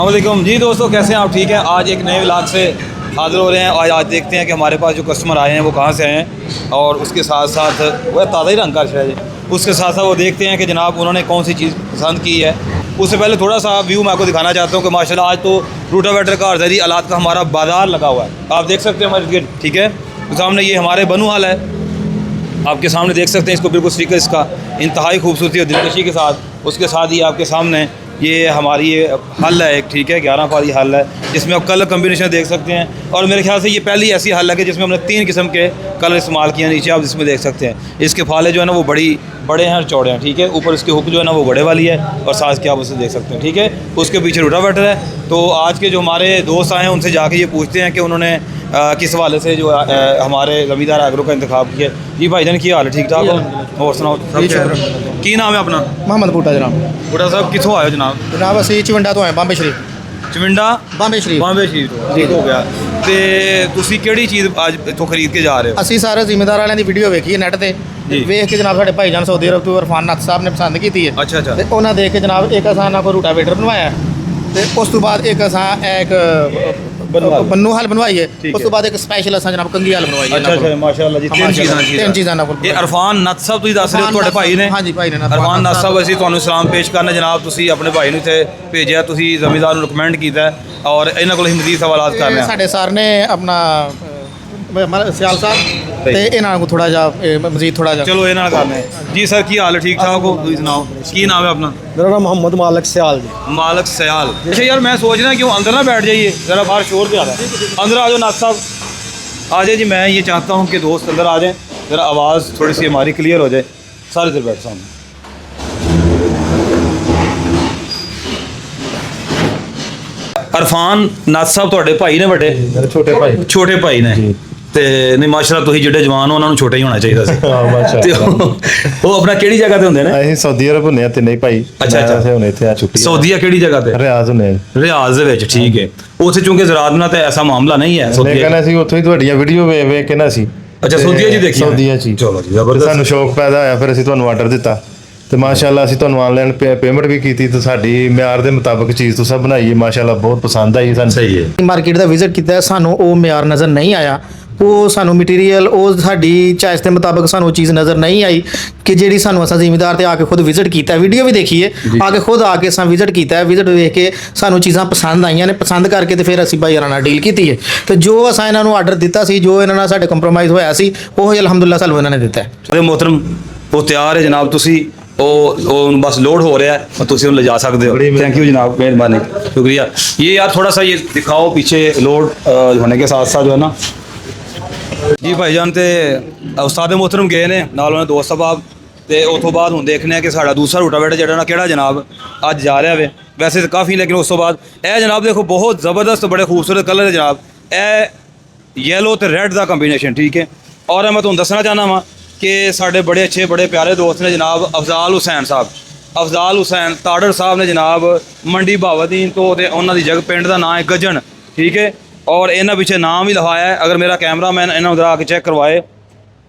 अस्सलामुअलैकुम जी दोस्तों, कैसे हैं आप? ठीक है। आज एक नए व्लॉग से हाज़िर हो रहे हैं और आज देखते हैं कि हमारे पास जो कस्टमर आए हैं वो कहाँ से आए हैं और उसके साथ साथ वह ताज़ा ही रंग का शायद उसके साथ साथ वो देखते हैं कि जनाब उन्होंने कौन सी चीज़ पसंद की है। उससे पहले थोड़ा सा व्यू मैं आपको दिखाना चाहता हूँ कि माशाल्लाह आज तो रोटावेटर का और ज़रूरी आलात का हमारा बाज़ार लगा हुआ है। आप देख सकते हैं हमारे, ठीक है। तो सामने ये हमारे बनू हाल है, आपके सामने देख सकते हैं इसको, बिल्कुल स्टिकर इसका इंतहाई खूबसूरती और दिलकशी के साथ। उसके साथ ही आपके सामने ये हमारी ये हल है एक, ठीक है, 11 पारी हल है जिसमें आप कलर कम्बिनेशन देख सकते हैं। और मेरे ख्याल से ये पहली ऐसी हल है कि जिसमें हमने 3 किस्म के कलर इस्तेमाल किए हैं। नीचे आप इसमें देख सकते हैं इसके फाले जो है ना वो बड़े हैं और चौड़े हैं, ठीक है। ऊपर उसकी हुक जो है ना वो बड़े वाली है और साथ के आप उसे देख सकते हैं, ठीक है। उसके पीछे रोटावेटर है। तो आज के जो हमारे दोस्त आए हैं उनसे जाके ये पूछते हैं कि उन्होंने किस हवाले से जो हमारे ज़मींदार एग्रो का इंतखाब किया। जी भाईजान की हाल है? ठीक ठाक हो? और सुनाओ की नाम है अपना? मोहम्मद बूटा जनाब। बूटा साहब कितों आए हो जनाब? जनाब असी चिवंडा तो आए, बॉम्बे शरीफ। ਚਵਿੰਡਾ बॉम्बे शरीफ ਬਾਂਬੇ ਸ਼ਰੀਫ ਤੋਂ ਠੀਕ ਹੋ ਗਿਆ। ਤੇ ਤੁਸੀਂ ਕਿਹੜੀ ਚੀਜ਼ ਅੱਜ ਇੱਥੋਂ ਖਰੀਦ ਕੇ ਜਾ ਰਹੇ ਹੋ? ਅਸੀਂ ਸਾਰੇ ਜ਼ਿਮੀਂਦਾਰ ਵਾਲਿਆਂ ਦੀ ਵੀਡੀਓ ਵੇਖੀ ਹੈ ਨੈਟ ਤੇ ਜੀ। ਵੇਖ ਕੇ ਜਨਾਬ ਸਾਡੇ ਭਾਈਜਾਨ ਸਊਦੀ ਅਰਬ ਤੋਂ ਇਰਫਾਨ ਨੱਤ ਸਾਹਿਬ ਨੇ ਪਸੰਦ ਕੀਤੀ ਹੈ ਅੱਛਾ ਅੱਛਾ। ਤੇ ਉਹਨਾਂ ਦੇਖ ਕੇ ਜਨਾਬ ਇੱਕ ਅਸਾਂ ਨਾਲ ਕੋਈ ਰੂਟਾਵੇਟਰ ਬਣਵਾਇਆ ਹੈ ਤੇ ਉਸ ਤੋਂ ਬਾਅਦ ਇੱਕ ਅਸਾਂ ਇੱਕ ਬੰਨੂ ਹਲ ਬਣਵਾਈ ਹੈ। ਠੀਕ ਉਸ ਤੋਂ ਬਾਅਦ ਇੱਕ ਸਪੈਸ਼ਲ ਅਸਾਂ ਜਨਾਬ ਕੰਗੀ ਹਲ ਬਣਵਾਈ ਹੈ। ਅੱਛਾ ਅੱਛਾ, ਮਾਸ਼ਾਅੱਲਾ ਜੀ। ਤਿੰਨ ਚੀਜ਼ਾਂ ਨਾਲ ਇਹ ਅਰਫਾਨ ਨੱਤ ਸਾਹਿਬ ਤੁਸੀਂ ਦੱਸ ਰਹੇ ਹੋ ਤੁਹਾਡੇ ਭਾਈ ਨੇ? ਹਾਂਜੀ ਭਾਈ ਨੇ ਅਰਫਾਨ ਨੱਤ ਸਾਹਿਬ, ਅਸੀਂ ਤੁਹਾਨੂੰ ਸਲਾਮ ਪੇਸ਼ ਕਰਨਾ ਜਨਾਬ। ਤੁਸੀਂ ਆਪਣੇ ਭਾਈ ਨੂੰ ਇੱਥੇ ਭੇਜਿਆ, ਤੁਸੀਂ ਜ਼ਮੀਂਦਾਰ ਨੂੰ ਰਿਕਮੈਂਡ ਕੀਤਾ ਔਰ ਇਹਨਾਂ ਕੋਲ ਹੀ ਮਜ਼ੀਦ ਸਵਾਲਾਤ ਕਰ ਰਹੇ ਹਾਂ। ਸਾਡੇ ਸਰ ਨੇ ਆਪਣਾ ਸਿਆਲ ਸਾਹਿਬ ਤੇ ਇਹਨਾਂ ਨੂੰ ਥੋੜਾ ਜਿਹਾ ਮਜ਼ੀਦ ਥੋੜਾ ਜਿਹਾ ਚਲੋ ਇਹਨਾਂ ਨਾਲ ਕਰਨੇ ਜੀ। ਸਰ ਕੀ ਹਾਲ ਹੈ? ਠੀਕ ਠਾਕ ਹੋ? ਤੁਸੀਂ ਸੁਣਾਓ ਕੀ ਨਾਮ ਹੈ ਆਪਣਾ? मेरा नाम मोहम्मद मालिक सियाल जी। मालक सयाल। अच्छा यार, मैं सोच रहा क्यों अंदर ना बैठ जाइए, ज़रा बाहर शोर ज़्यादा है। अंदर आ जाओ नाथ साहब, आ जाए जी। मैं ये चाहता हूँ कि दोस्त अंदर आ जाएं, ज़रा आवाज़ थोड़ी सी हमारी क्लियर हो जाए। सारे इधर बैठ सामने। अरफान नाथ साहब ਤੁਹਾਡੇ ਭਾਈ ਨੇ ਵੱਡੇ? मेरे छोटे भाई। ਛੋਟੇ ਭਾਈ ਨੇ ਤੇ ਨਹੀਂ ਮਾਸ਼ਾਅੱਲਾ ਤੁਸੀਂ ਜਿਹੜੇ ਜਵਾਨ ਹੋ ਉਹਨਾਂ ਨੂੰ ਛੋਟਾ ਹੀ ਹੋਣਾ ਚਾਹੀਦਾ ਸੀ। हाँ माशाल्लाह। ਤੇ ਉਹ ਆਪਣਾ ਕਿਹੜੀ ਜਗ੍ਹਾ ਤੇ ਹੁੰਦੇ ਨੇ? ਅਸੀਂ ਸਾਊਦੀ ਅਰਬ ਹੁੰਦੇ ਆ ਤਿੰਨੇ ਭਾਈ। ਅੱਛਾ, ਅੱਛਾ। ਅਸੀਂ ਹੁਣ ਇੱਥੇ ਆ ਛੁੱਟੀ। ਸਾਊਦੀਆ ਕਿਹੜੀ ਜਗ੍ਹਾ ਤੇ? ਰਿਆਜ਼ ਹੁੰਦੇ ਆ। ਰਿਆਜ਼ ਦੇ ਵਿੱਚ, ਠੀਕ ਹੈ। ਉੱਥੇ ਚੂੰਕਿ ਜ਼ਰਾਤ ਨਾਲ ਤਾਂ ਐਸਾ ਮਾਮਲਾ ਨਹੀਂ ਹੈ ਮੈਂ ਸਾਊਦੀਆ। ਕਹਿੰਦਾ ਸੀ ਉੱਥੋਂ ਹੀ ਤੁਹਾਡੀਆਂ ਵੀਡੀਓ ਵੇਖ ਵੇਖ ਕੇ ਨਾ ਸੀ। ਅੱਛਾ, ਸਾਊਦੀਆ ਜੀ ਦੇਖੀ? ਸਾਊਦੀਆ ਜੀ। ਚਲੋ ਜੀ, ਜ਼ਬਰਦਸਤ। ਸਾਨੂੰ ਸ਼ੌਕ ਪੈਦਾ ਹੋਇਆ, ਫਿਰ ਅਸੀਂ ਤੁਹਾਨੂੰ ਆਰਡਰ ਦਿੱਤਾ ਤੇ ਮਾਸ਼ਾਅੱਲਾ ਅਸੀਂ ਤੁਹਾਨੂੰ ਆਨਲਾਈਨ ਪੇਮੈਂਟ ਵੀ ਕੀਤੀ ਤੇ ਸਾਡੀ ਮਿਆਰ ਦੇ ਮੁਤਾਬਕ ਚੀਜ਼ ਤੁਸੀਂ ਬਣਾਈ ਹੈ। ਮਾਸ਼ਾਅੱਲਾ ਬਹੁਤ ਪਸੰਦ ਆਈ ਸਾਨੂੰ। ਸਹੀ ਹੈ। ਮਾਰਕੀਟ ਦਾ ਵਿਜ਼ਿਟ ਕੀਤਾ, ਸਾਨੂੰ ਉਹ ਮਿਆਰ ਨਜ਼ਰ ਨਹੀਂ ਆਇਆ। ਉਹ ਸਾਨੂੰ ਮਟੀਰੀਅਲ ਉਹ ਸਾਡੀ ਚਾਇਸ ਦੇ ਮੁਤਾਬਕ ਸਾਨੂੰ ਉਹ ਚੀਜ਼ ਨਜ਼ਰ ਨਹੀਂ ਆਈ ਕਿ ਜਿਹੜੀ ਸਾਨੂੰ ਅਸਾਂ ਜ਼ਿਮੀਂਦਾਰ ਤੇ ਆ ਕੇ ਖੁਦ ਵਿਜ਼ਿਟ ਕੀਤਾ, ਵੀਡੀਓ ਵੀ ਦੇਖੀ ਹੈ, ਆ ਕੇ ਖੁਦ ਆ ਕੇ ਅਸਾਂ ਵਿਜ਼ਿਟ ਕੀਤਾ, ਵਿਜ਼ਿਟ ਵੇਖ ਕੇ ਸਾਨੂੰ ਚੀਜ਼ਾਂ ਪਸੰਦ ਆਈਆਂ ਨੇ। ਪਸੰਦ ਕਰਕੇ ਤੇ ਫਿਰ ਅਸੀਂ ਭਾਈਆਂ ਨਾਲ ਡੀਲ ਕੀਤੀ ਹੈ ਤੇ ਜੋ ਅਸਾਂ ਇਹਨਾਂ ਨੂੰ ਆਰਡਰ ਦਿੱਤਾ ਸੀ, ਜੋ ਇਹਨਾਂ ਨਾਲ ਸਾਡੇ ਕੰਪਰੋਮਾਈਜ਼ ਹੋਇਆ ਸੀ, ਉਹ ਅਲਹਮਦੁਲਿਲਾ ਸਾਨੂੰ ਇਹਨਾਂ ਨੇ ਦਿੱਤਾ ਹੈ। ਅਰੇ मोहतरम, ਉਹ ਤਿਆਰ ਹੈ ਜਨਾਬ। ਤੁਸੀਂ ਉਹ बस लोड हो रहा है, ਤੁਸੀਂ ਉਹਨੂੰ ले जा सकते हो। थैंक यू जनाब, मेहरबानी, शुक्रिया। ये यार थोड़ा सा ये दिखाओ पीछे लोड होने के साथ साथ जो है ना जी भाईजान। ਤੇ ਉਸਤਾਦ मोहतरम ਗਏ ਨੇ ਨਾਲ ਉਹਨਾਂ ਦੋਸਤ ਸਾਹਿਬ ਤੇ ਉਸ ਤੋਂ ਬਾਅਦ ਹੁਣ ਦੇਖਦੇ ਆ ਕਿ ਸਾਡਾ ਦੂਸਰਾ ਰੂਟਾਵੇਟਰ ਜਿਹੜਾ ਨਾ ਕਿਹੜਾ ਜਨਾਬ ਅੱਜ ਜਾ ਰਿਹਾ ਵੇ। ਵੈਸੇ ਤਾਂ ਕਾਫੀ, ਲੇਕਿਨ ਉਸ ਤੋਂ ਬਾਅਦ ਇਹ ਜਨਾਬ ਦੇਖੋ ਬਹੁਤ ਜ਼ਬਰਦਸਤ ਬੜੇ ਖੂਬਸੂਰਤ ਕਲਰ ਹੈ ਜਨਾਬ। ਇਹ ਯੈਲੋ ਤੇ ਰੈੱਡ ਦਾ ਕੰਬੀਨੇਸ਼ਨ, ਠੀਕ ਹੈ। ਔਰ ਮੈਂ ਤੁਹਾਨੂੰ ਦੱਸਣਾ ਚਾਹੁੰਦਾ ਵਾਂ कि साढ़े बड़े अच्छे बड़े प्यारे दोस्त ने जनाब अफजाल हुसैन साहब, अफजाल हुसैन ताड़ड़ साहब ने जनाब मंडी भावादीन तो उन्होंने दी जग पिंड का नाम है गजन, ठीक है। और इन्होंने पीछे नाम भी लिखाया है, अगर मेरा कैमरा मैन इन्होंने उधर आके चेक करवाए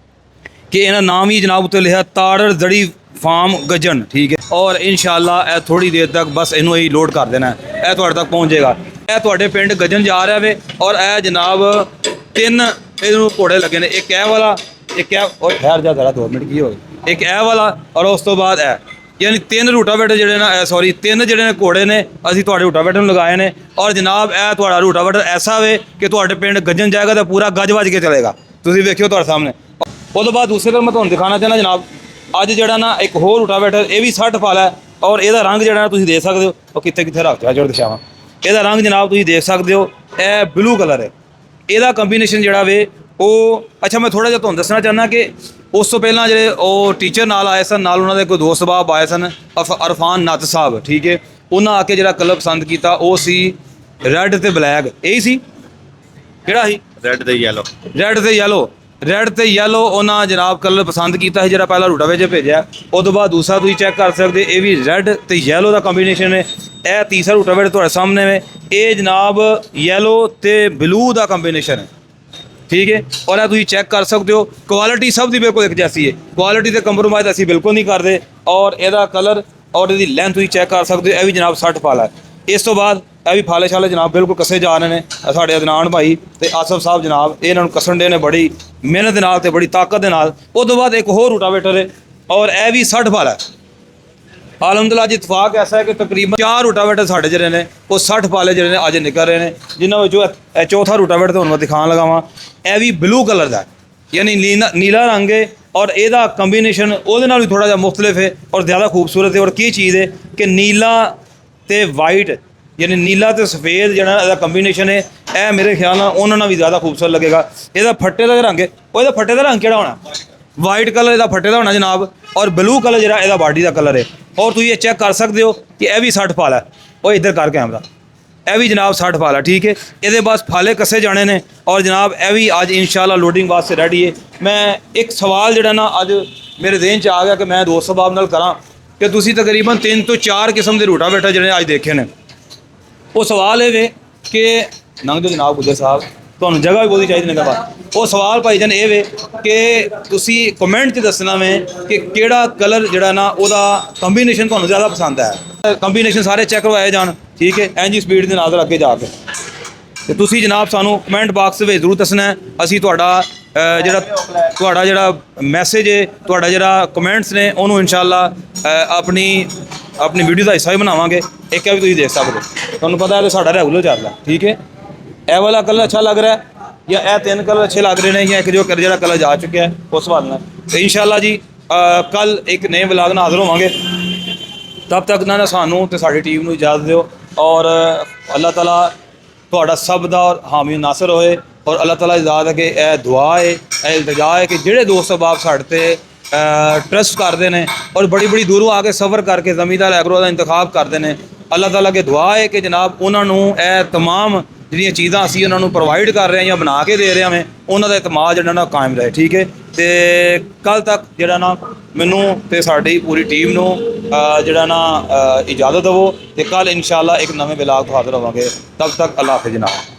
कि इन्होंने नाम ही जनाब उत्ते लिखा ताड़ड़ दड़ी फार्म गजन, ठीक है। और इंशाअल्लाह थोड़ी देर तक बस इनू ही लोड कर देना है, यह तुहाडे तक पहुँच जाएगा। यह तुहाडे पिंड गजन जा रहा है और यह जनाब 3 इनू घोड़े लगे ने, एक वाला, एक और ठहर जा जरा 2 मिनट की हो, एक ए वाला और उस तो बाद ए, यानी 3 रूटावेटर ਜਿਹੜੇ ਨਾ ਸੌਰੀ 3 ਜਿਹੜੇ ਨੇ ਘੋੜੇ ਨੇ ਅਸੀਂ ਤੁਹਾਡੇ ਰੂਟਾਵੇਟਰ ਨੂੰ ਲਗਾਏ ਨੇ। ਔਰ ਜਨਾਬ ਇਹ ਤੁਹਾਡਾ ਰੂਟਾਵੇਟਰ ਐਸਾ ਵੇ ਕਿ ਤੁਹਾਡੇ ਪਿੰਡ ਗੱਜਣ ਜਾਏਗਾ ਤਾਂ ਪੂਰਾ ਗੱਜ ਵੱਜ ਕੇ ਚਲੇਗਾ। ਤੁਸੀਂ ਵੇਖਿਓ ਤੁਹਾਡੇ ਸਾਹਮਣੇ। ਉਹ ਤੋਂ ਬਾਅਦ ਦੂਸਰੇ ਗੱਲ ਮੈਂ ਤੁਹਾਨੂੰ ਦਿਖਾਣਾ ਚਾਹੁੰਦਾ ਜਨਾਬ, ਅੱਜ ਜਿਹੜਾ ਨਾ ਇੱਕ ਹੋਰ ਰੂਟਾਵੇਟਰ ਇਹ ਵੀ 60 ਪਾਲਾ ਹੈ ਔਰ ਇਹਦਾ ਰੰਗ ਜਿਹੜਾ ਨਾ ਤੁਸੀਂ ਦੇਖ ਸਕਦੇ ਹੋ। ਉਹ ਕਿੱਥੇ ਕਿੱਥੇ ਰੱਖ ਦਿਆ ਜੋੜ ਦਿਖਾਵਾਂ। ਇਹਦਾ ਰੰਗ ਜਨਾਬ ਤੁਸੀਂ ਦੇਖ ਸਕਦੇ ਹੋ, ਇਹ ਬਲੂ ਕਲਰ ਹੈ। ਇਹਦਾ ਕੰਬੀਨੇਸ਼ਨ ਜਿਹੜਾ ਵੇ ਉਹ, ਅੱਛਾ ਮੈਂ ਥੋੜਾ ਜਿਹਾ ਤੁਹਾਨੂੰ ਦੱਸਣਾ ਚਾਹੁੰਦਾ ਕਿ ਉਸ ਤੋਂ ਪਹਿਲਾਂ ਜਿਹੜੇ ਉਹ ਟੀਚਰ ਨਾਲ ਆਏ ਸਨ, ਨਾਲ ਉਹਨਾਂ ਦੇ ਕੋਈ ਦੋਸਤ ਸਾਹਿਬ ਆਏ ਸਨ, ਅਰਫਾਨ ਨੱਤ ਸਾਹਿਬ, ਠੀਕ ਹੈ। ਉਹਨਾਂ ਆ ਕੇ ਜਿਹੜਾ ਕਲਰ ਪਸੰਦ ਕੀਤਾ ਉਹ ਸੀ ਰੈੱਡ ਤੇ ਬਲੈਕ। ਇਹੀ ਸੀ, ਕਿਹੜਾ ਸੀ? ਰੈੱਡ ਤੇ ਯੈਲੋ। ਰੈੱਡ ਤੇ ਯੈਲੋ, ਰੈੱਡ ਤੇ ਯੈਲੋ ਉਹਨਾਂ ਜਨਾਬ ਕਲਰ ਪਸੰਦ ਕੀਤਾ ਸੀ ਜਿਹੜਾ ਪਹਿਲਾਂ ਰੂਟਾਵੇਟਰ ਭੇਜਿਆ। ਉਹ ਤੋਂ ਬਾਅਦ ਦੂਸਰਾ ਤੁਸੀਂ ਚੈੱਕ ਕਰ ਸਕਦੇ, ਇਹ ਵੀ ਰੈੱਡ ਤੇ ਯੈਲੋ ਦਾ ਕੰਬੀਨੇਸ਼ਨ ਹੈ। ਇਹ ਤੀਸਰਾ ਰੂਟਾਵੇਟਰ ਤੁਹਾਡੇ ਸਾਹਮਣੇ ਹੈ, ਇਹ ਜਨਾਬ ਯੈਲੋ ਤੇ ਬਲੂ ਦਾ ਕੰਬੀਨੇਸ਼ਨ ਹੈ, ठीक है। और यह तुम चेक कर सकते हो, क्वालिटी सब की बिल्कुल एक जैसी है, क्वालिटी से कंप्रोमाइज़ असी बिल्कुल नहीं करते। और यदा कलर और यदी लेंथ तुम चेक कर सकते हो, यह भी जनाब 60 पाला है। इस तो बाद ਇਹ ਵੀ ਫਾਲੇ ਛਾਲੇ ਜਨਾਬ ਬਿਲਕੁਲ ਕੱਸੇ ਜਾ ਰਹੇ ਨੇ। ਇਹ ਸਾਡੇ ਅਦਨਾਨ ਭਾਈ ਤੇ ਆਸਫ ਸਾਹਿਬ ਜਨਾਬ ਇਹਨਾਂ ਨੂੰ ਕੱਸਣ ਦੇ ਨੇ ਬੜੀ ਮਿਹਨਤ ਦੇ ਨਾਲ ਤੇ ਬੜੀ ਤਾਕਤ ਦੇ ਨਾਲ। ਉਹ ਤੋਂ ਬਾਅਦ ਇੱਕ ਹੋਰ ਰੂਟਾਵੇਟਰ ਹੈ ਔਰ ਇਹ ਵੀ 60 ਫਾਲ ਹੈ। ਅਲਹਮਦੁਲਿਲਾ ਜੀ ਇਤਫਾਕ ਐਸਾ ਹੈ ਕਿ ਤਕਰੀਬਨ 4 ਰੂਟਾਵੇਟਰ ਸਾਡੇ ਜਿਹੜੇ ਨੇ ਉਹ 60 ਫਾਲੇ ਜਿਹੜੇ ਨੇ ਅੱਜ ਨਿਕਲ ਰਹੇ ਨੇ, ਜਿਨ੍ਹਾਂ ਵਿੱਚੋਂ ਇਹ ਚੌਥਾ ਰੂਟਾਵੇਟਰ ਤੁਹਾਨੂੰ ਮੈਂ ਦਿਖਾਉਣ ਲਗਾ ਵਾਂ। ਇਹ ਵੀ ਬਲੂ ਕਲਰ ਦਾ ਯਾਨੀ ਨੀਲਾ ਰੰਗ ਹੈ ਔਰ ਇਹਦਾ ਕੰਬੀਨੇਸ਼ਨ ਉਹਦੇ ਨਾਲ ਵੀ ਥੋੜਾ ਜਿਹਾ ਮੁਖਤਲਿਫ ਹੈ ਔਰ ਜ਼ਿਆਦਾ ਖੂਬਸੂਰਤ ਹੈ। ਔਰ ਕੀ ਚੀਜ਼ ਹੈ ਕਿ ਨੀਲਾ ਤੇ ਵਾਈਟ ਯਾਨੀ ਨੀਲਾ ਤੇ ਸਫੇਦ ਜਿਹੜਾ ਇਹਦਾ ਕੰਬੀਨੇਸ਼ਨ ਹੈ, ਇਹ ਮੇਰੇ ਖਿਆਲ ਨਾਲ ਉਹਨਾਂ ਨਾਲ ਵੀ ਜ਼ਿਆਦਾ ਖੂਬਸੂਰਤ ਲੱਗੇਗਾ। ਇਹਦਾ ਫੱਟੇ ਦਾ ਰੰਗ ਹੈ, ਉਹ ਇਹਦਾ ਫੱਟੇ ਦਾ ਰੰਗ ਕਿਹੜਾ ਹੋਣਾ? ਵਾਈਟ ਕਲਰ ਇਹਦਾ ਫੱਟੇ ਦਾ ਹੋਣਾ ਜਨਾਬ, ਔਰ ਬਲੂ ਕਲਰ ਜਿਹੜਾ ਇਹਦਾ ਬਾਡੀ ਦਾ ਕਲਰ ਹੈ। ਔਰ ਤੁਸੀਂ ਇਹ ਚੈੱਕ ਕਰ ਸਕਦੇ ਹੋ ਕਿ ਇਹ ਵੀ 60 ਫਾਲ ਹੈ। ਉਹ ਇੱਧਰ ਕਰ ਕੈਮਰਾ, ਇਹ ਵੀ ਜਨਾਬ 60 ਫਾਲ ਹੈ। ਠੀਕ ਹੈ, ਇਹਦੇ ਬਸ ਫਾਲੇ ਕੱਸੇ ਜਾਣੇ ਨੇ ਔਰ ਜਨਾਬ ਇਹ ਵੀ ਅੱਜ ਇਨਸ਼ਾਅੱਲਾ ਲੋਡਿੰਗ ਵਾਸਤੇ ਰੈਡੀ ਹੈ। ਮੈਂ ਇੱਕ ਸਵਾਲ ਜਿਹੜਾ ਨਾ ਅੱਜ ਮੇਰੇ ਜ਼ਿਹਨ 'ਚ ਆ ਗਿਆ ਕਿ ਮੈਂ ਦੋਸਤ ਸਾਹਿਬ ਨਾਲ ਕਰਾਂ ਕਿ ਤੁਸੀਂ ਤਕਰੀਬਨ 3 ਤੋਂ 4 ਕਿਸਮ ਦੇ ਰੂਟਾਵੇਟਰ ਜਿਹੜੇ ਅੱਜ ਦੇਖੇ ਨੇ। ਉਹ ਸਵਾਲ ਇਹ ਵੇ ਕਿ ਨੰਗ ਜੋ ਜਨਾਬ ਗੁੱਜਰ ਸਾਹਿਬ ਤੁਹਾਨੂੰ ਜਗ੍ਹਾ ਵੀ ਬਹੁਤੀ ਚਾਹੀਦੀ ਨੇ ਬਾਅਦ। ਉਹ ਸਵਾਲ ਭਾਈ ਜਾਨ ਇਹ ਵੇ ਕਿ ਤੁਸੀਂ ਕਮੈਂਟ 'ਚ ਦੱਸਣਾ ਵੇ ਕਿ ਕਿਹੜਾ ਕਲਰ ਜਿਹੜਾ ਨਾ ਉਹਦਾ ਕੰਬੀਨੇਸ਼ਨ ਤੁਹਾਨੂੰ ਜ਼ਿਆਦਾ ਪਸੰਦ ਹੈ। ਕੰਬੀਨੇਸ਼ਨ ਸਾਰੇ ਚੈੱਕ ਕਰਵਾਏ ਜਾਣ, ਠੀਕ ਹੈ, ਇੰਜੀ ਸਪੀਡ ਦੇ ਨਾਲ ਅੱਗੇ ਜਾ ਕੇ। ਤੇ ਤੁਸੀਂ ਜਨਾਬ ਸਾਨੂੰ ਕਮੈਂਟ ਬਾਕਸ ਵਿੱਚ ਜ਼ਰੂਰ ਦੱਸਣਾ ਹੈ। ਅਸੀਂ ਤੁਹਾਡਾ ਜਿਹੜਾ ਮੈਸੇਜ ਹੈ, ਤੁਹਾਡਾ ਜਿਹੜਾ ਕਮੈਂਟਸ ਨੇ ਉਹਨੂੰ ਇਨਸ਼ਾਅੱਲਾ ਆਪਣੀ ਵੀਡੀਓ ਦਾ ਹਿੱਸਾ ਹੀ ਬਣਾਵਾਂਗੇ। ਇੱਕ ਹੈ ਵੀ ਤੁਸੀਂ ਦੇਖ ਸਕਦੇ ਹੋ, ਤੁਹਾਨੂੰ ਪਤਾ ਹੈ ਕਿ ਸਾਡਾ ਰੈਗੂਲਰ ਚੱਲਦਾ, ਠੀਕ ਹੈ। ਇਹ ਵਾਲਾ ਕਲਰ ਅੱਛਾ ਲੱਗ ਰਿਹਾ ਹੈ ਜਾਂ ਇਹ 3 ਕਲਰ ਅੱਛੇ ਲੱਗ ਰਹੇ ਨੇ ਜਾਂ ਇੱਕ ਜਿਹੜਾ ਕਲਰ ਜਾ ਚੁੱਕਿਆ ਹੈ ਉਸ ਸਵਾਲ ਨਾਲ। ਤੇ ਇਨਸ਼ਾਅੱਲਾ ਜੀ ਕੱਲ ਇੱਕ ਨਵੇਂ ਵਲੌਗ ਨਾਲ ਹਾਜ਼ਰ ਹੋਵਾਂਗੇ। ਤਬ ਤੱਕ ਨਾ ਸਾਨੂੰ ਤੇ ਸਾਡੀ ਟੀਮ ਨੂੰ ਇਜਾਜ਼ਤ ਦਿਓ ਔਰ ਅੱਲਾਹ ਤਾਲਾ ਤੁਹਾਡਾ ਸਭ ਦਾ ਔਰ ਹਾਮੀ ਨਾਸਰ ਹੋਏ। ਔਰ ਅੱਲਾਹ ਤਾਲਾ ਇਜਾਜ਼ਤ ਹੈ ਕਿ ਇਹ ਦੁਆ ਹੈ, ਇਹ ਇਲਤਜਾ ਹੈ ਕਿ ਜਿਹੜੇ ਦੋਸਤ ਅਹਿਬਾਬ ਸਾਡੇ ਤੇ ट्रस्ट करते हैं और बड़ी बड़ी दूरों आके सफ़र करके ज़मींदार एग्रो का इंतखाब करते हैं। अल्लाह ताला के दुआ है कि जनाब उन्होंने यह तमाम जिहड़ियां चीज़ां असीं उन्होंने प्रोवाइड कर रहे हैं या बना के दे रहे हैं, उन्हों का एतमाद जिहड़ा ना कायम रहे। ठीक है, तो कल तक जिहड़ा ना मैनू ते साडी पूरी टीम नू जिहड़ा ना इजाज़त दवो, तो कल इंशाअल्लाह एक नवे विलाग तो हाज़र होवांगे। तब तक अल्लाह हाफ़िज़ जनाब।